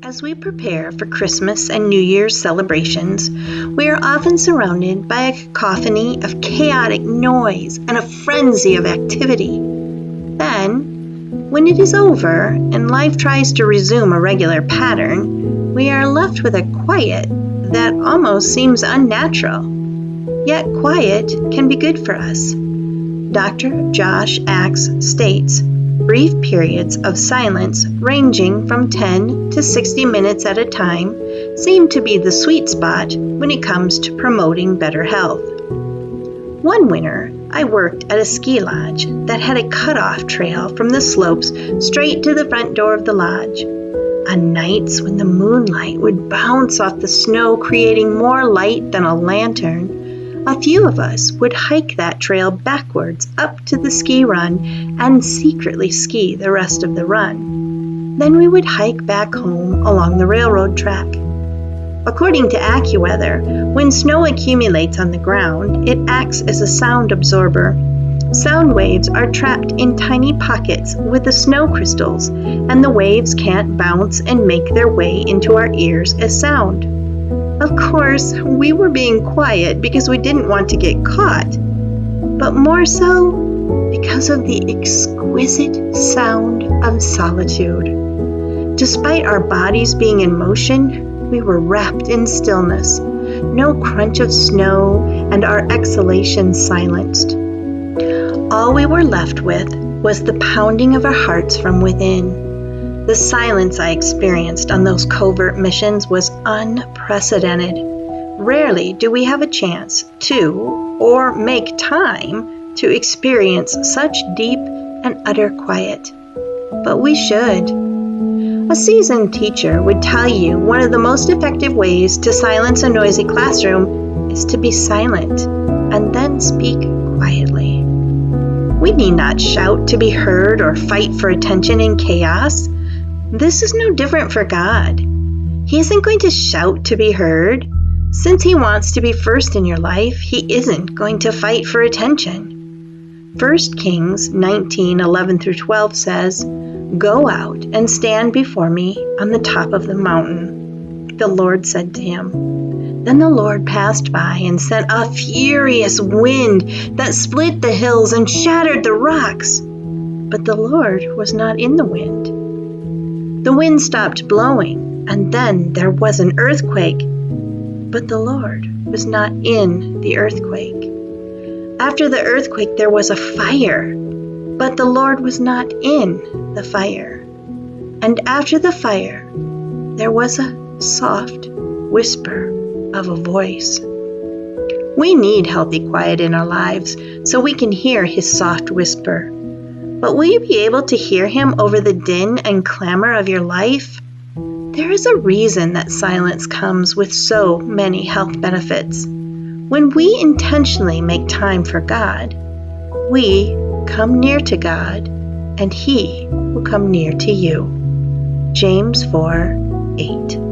As we prepare for Christmas and New Year's celebrations, we are often surrounded by a cacophony of chaotic noise and a frenzy of activity. Then, when it is over and life tries to resume a regular pattern, we are left with a quiet that almost seems unnatural. Yet quiet can be good for us. Dr. Josh Axe states, brief periods of silence ranging from 10 to 60 minutes at a time seem to be the sweet spot when it comes to promoting better health. One winter, I worked at a ski lodge that had a cutoff trail from the slopes straight to the front door of the lodge. On nights when the moonlight would bounce off the snow, creating more light than a lantern, a few of us would hike that trail backwards up to the ski run and secretly ski the rest of the run. Then we would hike back home along the railroad track. According to AccuWeather, when snow accumulates on the ground, it acts as a sound absorber. Sound waves are trapped in tiny pockets with the snow crystals, and the waves can't bounce and make their way into our ears as sound. Of course, we were being quiet because we didn't want to get caught, but more so because of the exquisite sound of solitude. Despite our bodies being in motion, we were wrapped in stillness, no crunch of snow, and our exhalations silenced. All we were left with was the pounding of our hearts from within. The silence I experienced on those covert missions was unprecedented. Rarely do we have a chance to, or make time to experience such deep and utter quiet. But we should. A seasoned teacher would tell you one of the most effective ways to silence a noisy classroom is to be silent and then speak quietly. We need not shout to be heard or fight for attention in chaos. This is no different for God. He isn't going to shout to be heard. Since He wants to be first in your life, He isn't going to fight for attention. 1 Kings 19:11-12 says, "Go out and stand before me on the top of the mountain," the Lord said to him. Then the Lord passed by and sent a furious wind that split the hills and shattered the rocks. But the Lord was not in the wind. The wind stopped blowing, and then there was an earthquake. But the Lord was not in the earthquake. After the earthquake, there was a fire. But the Lord was not in the fire. And after the fire, there was a soft whisper of a voice. We need healthy quiet in our lives so we can hear His soft whisper. But will you be able to hear Him over the din and clamor of your life? There is a reason that silence comes with so many health benefits. When we intentionally make time for God, we come near to God, and He will come near to you. James 4:8.